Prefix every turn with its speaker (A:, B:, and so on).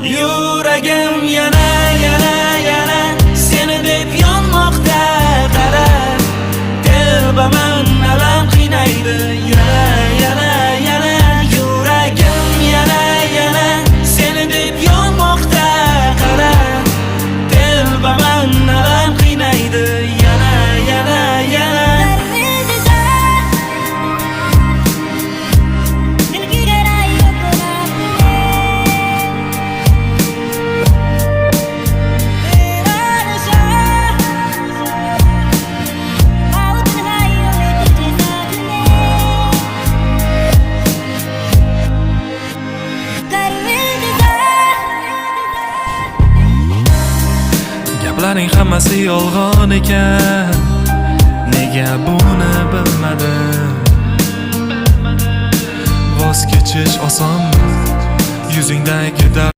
A: Yuragim yana seni deb yonmoqda. Qara, qalbim alam qiynaydi. Yana yuragim yana seni deb yonmoqda. Qara, qalbim alam qiynaydi. Yana
B: Gaplaring hammasi yolg'on ekan, nega buni bilmadim? Voz kechish osonmi? Yuzingdagi